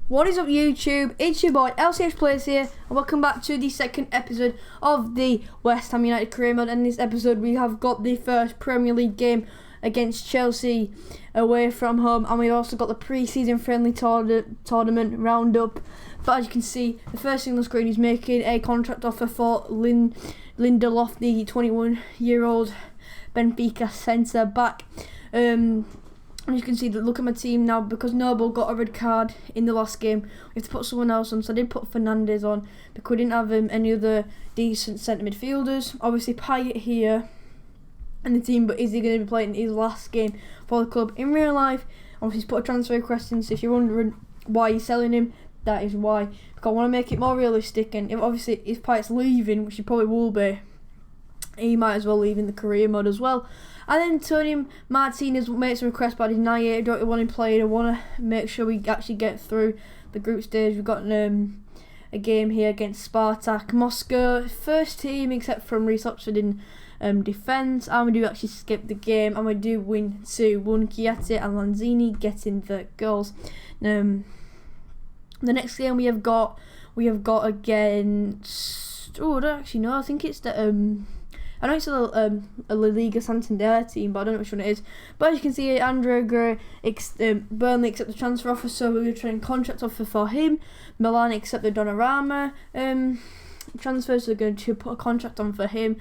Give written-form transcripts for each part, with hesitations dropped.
What is up YouTube? It's your boy LCH Plays here and welcome back to the second episode of the West Ham United career mode. And in this episode we have got the first Premier League game against Chelsea away from home, and we've also got the pre-season friendly tournament roundup. But as you can see, the first thing on the screen is making a contract offer for Lindelof, the 21-year-old Benfica centre back. And you can see that, look at my team now, because Noble got a red card in the last game, we have to put someone else on. So I did put Fernandes on because we didn't have any other decent centre midfielders. Obviously Payet here in the team, but is he going to be playing his last game for the club in real life? Obviously he's put a transfer request in, so if you're wondering why you're selling him, that is why. Because I want to make it more realistic, and if Payet's leaving, which he probably will be, he might as well leave in the career mode as well. And then Tony Martinez makes a request about his 98. I don't really want him playing. I want to make sure we actually get through the group stage. We've got a game here against Spartak Moscow. First team except from Reece Oxford in defence. And we do actually skip the game. And we do win 2-1. Chiatti and Lanzini getting the goals. The next game we have got against... Oh, I don't actually know. I think it's the... I know it's a La Liga Santander team, but I don't know which one it is. But as you can see, Andrea Gray, Burnley accept the transfer offer, so we're going to try and contract offer for him. Milan accept the Donnarumma transfer, so they're going to put a contract on for him.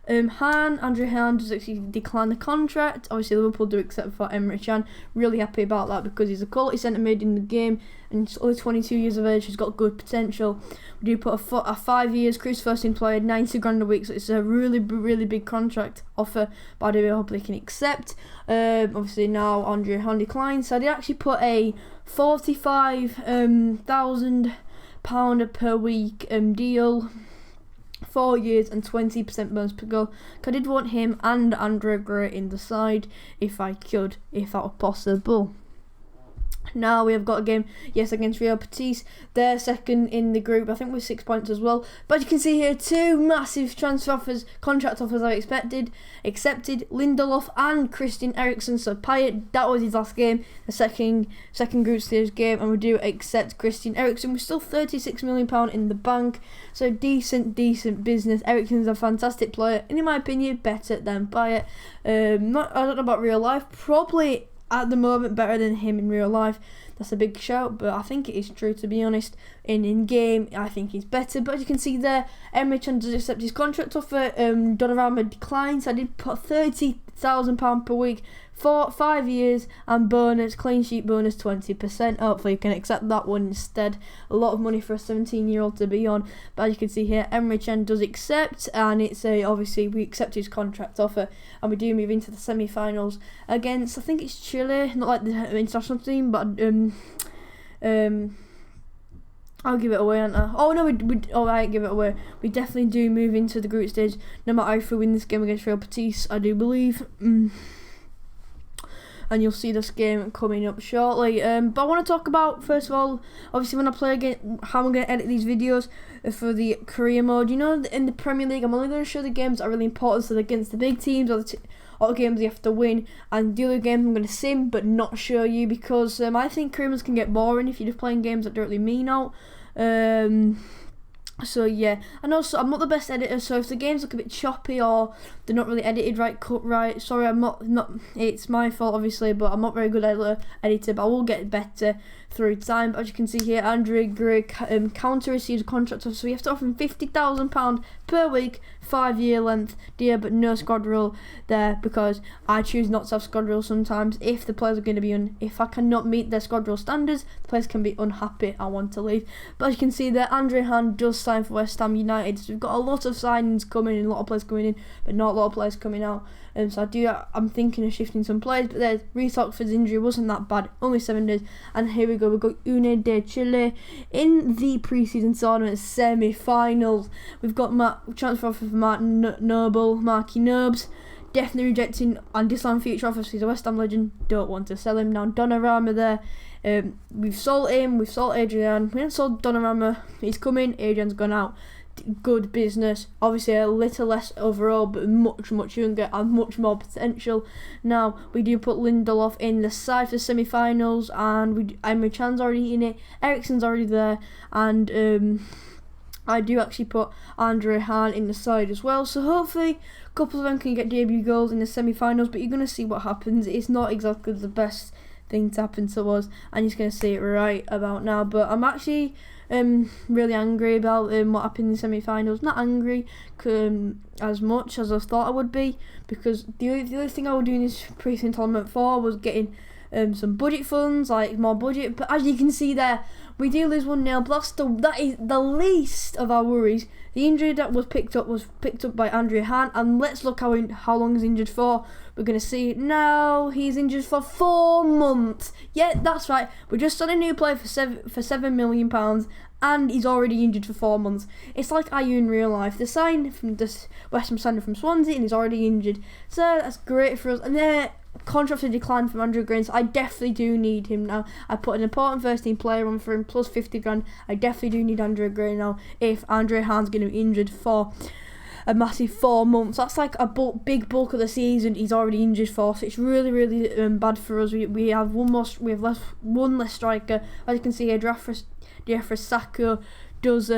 Andrew Hahn does actually decline the contract. Obviously Liverpool do accept for Emre Can. Really happy about that because he's a quality centre mid in the game and he's only 22 years of age. He's got good potential. We do put a 5 years Chris first employed, 90 grand a week, so it's a really big contract offer, but I do hope they can accept. Obviously now Andrew Hahn declines, so I did actually put a £45,000 per week deal, 4 years and 20% bonus per goal. I did want him and Andrea Gray in the side if I could, if that were possible. Now we have got a game, yes, against Real Betis. They're second in the group, I think with 6 points as well. But you can see here two massive transfer offers, contract offers I accepted. Lindelof and Christian Eriksen. So Payet, that was his last game, the second group stage game, and we do accept Christian Eriksen. We're still £36 million in the bank, so decent business. Eriksen's a fantastic player, and in my opinion, better than Payet. I don't know about real life, probably at the moment better than him in real life. That's a big shout, but I think it is true, to be honest. In game, I think he's better. But as you can see there, Emre Can does accept his contract offer. Donnarumma declines. I did put £30,000 per week for 5 years and bonus, clean sheet bonus 20%. Hopefully you can accept that one instead. A lot of money for a 17-year-old to be on. But as you can see here, Emre Can does accept, and it's obviously we accept his contract offer, and we do move into the semi-finals against, I think it's Chile, not like the international team, but I'll give it away, aren't I? Oh no, I ain't give it away. We definitely do move into the group stage, no matter if we win this game against Real Betis, I do believe. And you'll see this game coming up shortly. But I want to talk about, first of all, obviously when I play again, how I'm going to edit these videos for the career mode. You know, in the Premier League, I'm only going to show the games that are really important, so against the big teams or the games you have to win, and the other games I'm going to sim but not show you, because I think career modes can get boring if you're just playing games that don't really mean out. So yeah, and also I'm not the best editor, so if the games look a bit choppy or they're not really edited right, cut right, sorry, I'm not it's my fault obviously, but I'm not very good editor, but I will get better through time. But as you can see here, Andrea Gray counter receives a contract offer, so we have to offer him £50,000 per week, 5 year length deal, but no squad rule there, because I choose not to have squad rule sometimes. If the players are going to be if I cannot meet their squad rule standards, the players can be unhappy, I want to leave. But as you can see there, Andrea Hahn does sign for West Ham United, so we've got a lot of signings coming in, a lot of players coming in, but not a lot of players coming out. So I'm thinking of shifting some players, but there's Reece Oxford's injury wasn't that bad, only 7 days. And here we go, we've got Une de Chile in the pre-season tournament semi-finals. We've got transfer offer for Marky Nobes, definitely rejecting and disallowing future offers. He's a West Ham legend, don't want to sell him. Now Donnarumma there, we've sold him, we've sold Adrian, we haven't sold Donnarumma, he's coming, Adrian's gone out. good business. Obviously a little less overall, but much younger and much more potential. Now we do put Lindelof in the side for semi-finals, and Emre Can's already in it, Eriksen's already there, and I do actually put Andre Hahn in the side as well. So hopefully a couple of them can get debut goals in the semi-finals, but you're going to see what happens. It's not exactly the best thing to happen to us, and you're going to see it right about now. But I'm actually really angry about what happened in the semi-finals. Not angry as much as I thought I would be, because the other thing I was doing this pre-season tournament for was getting some budget funds, like more budget. But as you can see there, we do lose 1-0, but that is the least of our worries. The injury that was picked up by Andre Hahn, and let's look how long he's injured for. We're going to see now he's injured for 4 months. Yeah, that's right. We just signed a new player for £7 million, and he's already injured for 4 months. It's like Ayew in real life. The sign from this West Ham signed from Swansea, and he's already injured. So that's great for us. And then contract to decline from Andrew Green, so I definitely do need him now. I put an important first team player on for him, plus 50 grand. I definitely do need Andrew Green now if Andre Hahn's going to be injured for a massive 4 months. That's like a big bulk of the season he's already injured for, so it's really bad for us. We have one less striker. As you can see here, Diafra Saka does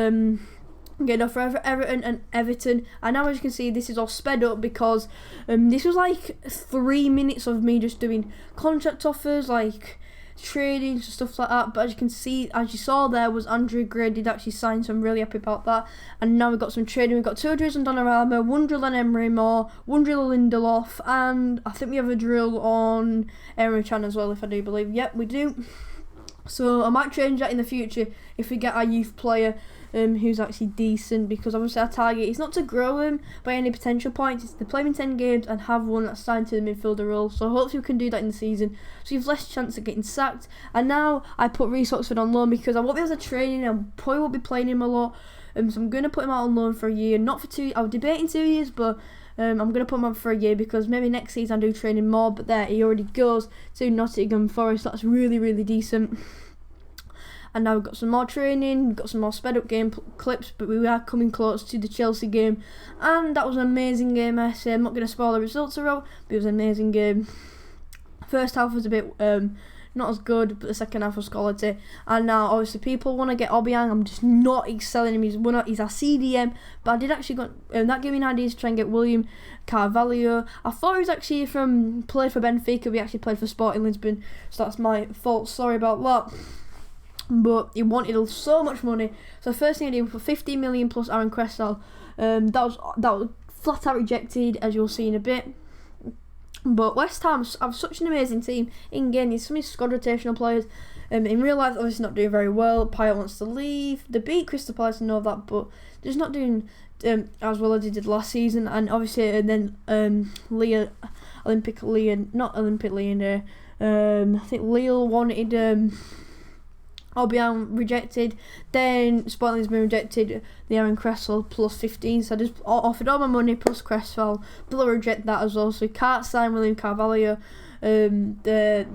get off for Everton, and now as you can see, this is all sped up because this was like 3 minutes of me just doing contract offers, like trading stuff like that. But as you can see, as you saw there, was Andrew Gray did actually sign, so I'm really happy about that. And now we've got some trading. We've got 2 drills on Donnarumma, 1 drill on Emery Moore, 1 drill on Lindelof, and I think we have a drill on Emre Can as well, if I do believe. Yep, we do. So I might change that in the future if we get our youth player who's actually decent, because obviously our target is not to grow him by any potential points, it's to play him in 10 games and have one that's signed to the midfielder role. So hopefully we can do that in the season, so you've less chance of getting sacked. And now I put Reece Oxford on loan because I won't be able to train him, I probably won't be playing him a lot, so I'm going to put him out on loan for a year, not for 2. I was debating 2 years, but I'm going to put him on for a year because maybe next season I do train him more. But there, he already goes to Nottingham Forest. That's really decent. And now we've got some more training, we've got some more sped up game clips, but we are coming close to the Chelsea game. And that was an amazing game, I say. I'm not going to spoil the results around, but it was an amazing game. First half was a bit not as good, but the second half was quality. And now, obviously, people want to get Obiang. I'm just not excelling him. He's our CDM, but I did actually got that gave me an idea to try and get William Carvalho. I thought he was actually played for Benfica. We actually played for Sporting Lisbon, so that's my fault. Sorry about that. But he wanted so much money, so the first thing I did was for 15 million plus Aaron Cresswell. That was flat out rejected, as you'll see in a bit. But West Ham have such an amazing team in game. There's so many squad rotational players. In real life, obviously not doing very well. Payet wants to leave. They beat Crystal Palace, I know that, but they're just not doing as well as they did last season. And obviously, and then Olympic Lyon, I think Lille wanted Obiang rejected, then Sporting has been rejected the Aaron Cresswell plus 15, so I just offered all my money plus Cresswell, but they'll reject that as well, so we can't sign William Carvalho. The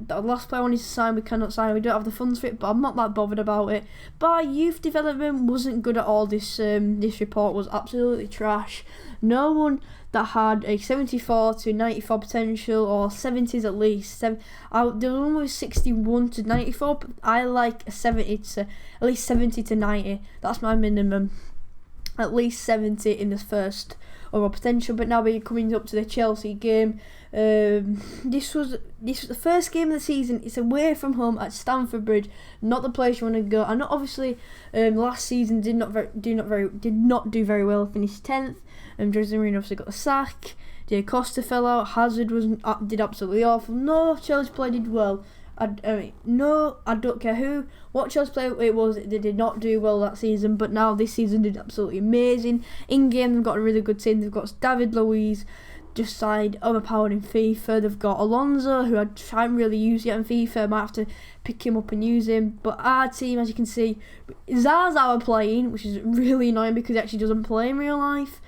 last player I wanted to sign, we cannot sign, we don't have the funds for it, but I'm not that bothered about it. But our youth development wasn't good at all. This report was absolutely trash. No one that had a 74 to 94 potential, or 70s at least. The one was 61 to 94, but I like a 70 to, at least 70 to 90. That's my minimum. At least 70 in the first overall potential. But now we're coming up to the Chelsea game. This was the first game of the season. It's away from home at Stamford Bridge, not the place you want to go. I know obviously last season did not do very well. Finished 10th. Jose Mourinho obviously got the sack. Diego Costa fell out. Hazard did absolutely awful. No Chelsea player did well. I don't care what Chelsea player it was. They did not do well that season, but now this season did absolutely amazing. In game, they've got a really good team. They've got David Luiz, just signed, overpowered in FIFA. They've got Alonso, who I haven't really used yet in FIFA. I might have to pick him up and use him. But our team, as you can see, Zaza are playing, which is really annoying because he actually doesn't play in real life.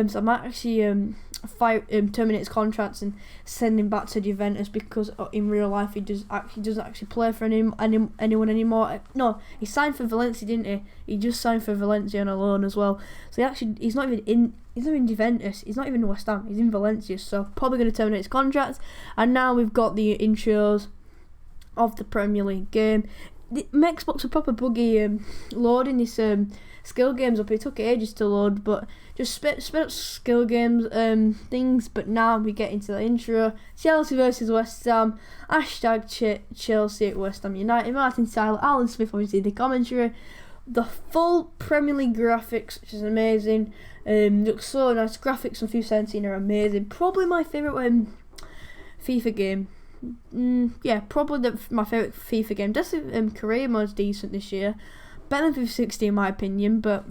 So I might actually terminate his contracts and send him back to Juventus because in real life he doesn't actually play for anyone anymore. No, he signed for Valencia, didn't he? He just signed for Valencia on a loan as well. So he's not even in Juventus. He's not even in West Ham. He's in Valencia. So probably going to terminate his contract. And now we've got the intros of the Premier League game. My Xbox a proper buggy loading this skill games up. It took ages to load, but just spit up skill games things. But now we get into the intro. Chelsea versus West Ham. Hashtag Chelsea at West Ham United. Martin Tyler, Alan Smith, obviously the commentary. The full Premier League graphics, which is amazing. Looks so nice. Graphics on FIFA 17 are amazing. Probably my favourite FIFA game. Yeah, probably my favourite FIFA game. Definitely career mode's decent this year. Better than FIFA 16 in my opinion, but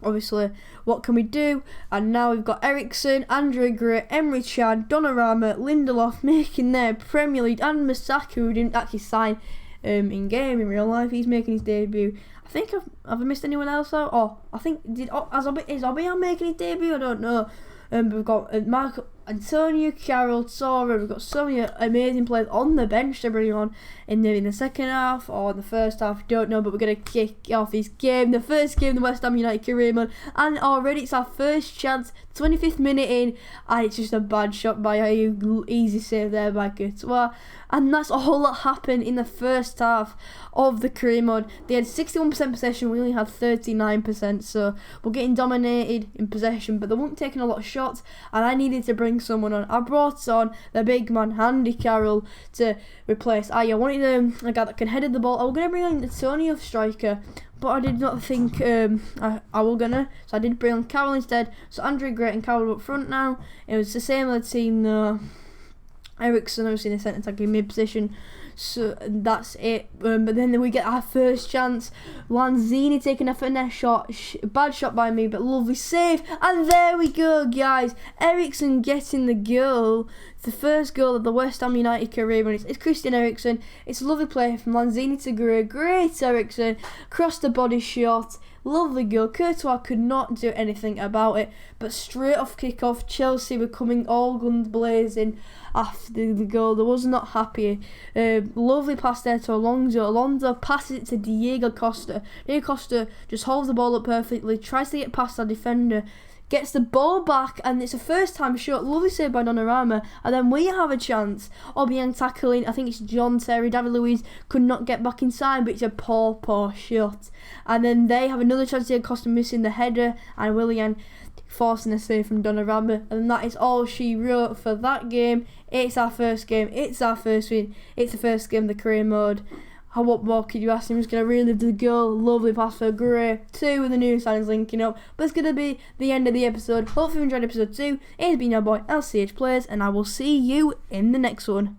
obviously, what can we do? And now we've got Eriksen, Andre Gray, Emre Can, Donnarumma, Lindelof making their Premier League, and Masaka, who didn't actually sign in game in real life. He's making his debut. I think have I missed anyone else out? I think is Obiang making his debut? I don't know. We've got Marco Antonio, Carroll, Torre. We've got so many amazing players on the bench to bring on in the second half or in the first half. Don't know, but we're gonna kick off this game, the first game, the West Ham United career mode, and already it's our first chance. 25th minute in, and it's just a bad shot by Ayew. Easy save there by Courtois, and that's all that happened in the first half of the career mode. They had 61% possession, we only had 39%, so we're getting dominated in possession, but they weren't taking a lot of shots, and I needed to bring someone on. I brought on the big man, Andy Carroll, to replace Ayew. I wanted a guy that can head the ball. I was going to bring on the Antonio striker, but I did not think I was gonna, so I did bring on Carroll instead. So Andre Gray and Carroll up front now. It was the same other team though. Eriksen obviously in the centre attacking mid position. So that's it. But then we get our first chance. Lanzini taking a finesse shot. Bad shot by me, but lovely save. And there we go, guys. Eriksen getting the goal. The first goal of the West Ham United career. And it's Christian Eriksen. It's a lovely play from Lanzini to Gray. Great Eriksen. Cross the body shot. Lovely goal. Courtois could not do anything about it. But straight off kick-off, Chelsea were coming all guns blazing after the goal. They was not happy. Lovely pass there to Alonso. Alonso passes it to Diego Costa. Diego Costa just holds the ball up perfectly, tries to get past our defender, gets the ball back, and it's a first time shot. Lovely save by Donnarumma, and then we have a chance. Obiang tackling, I think it's John Terry. David Luiz could not get back inside, but it's a poor shot. And then they have another chance. Diego Costa missing the header, and Willian forcing a save from Donnarumma, and that is all she wrote for that game. It's our first game, it's our first win, it's the first game of the career mode. What more could you ask? I'm just going to relive the goal. Lovely pass for Gray. 2 with the new signings linking up. But it's going to be the end of the episode. Hopefully you enjoyed episode 2. It's been your boy LCH Players, and I will see you in the next one.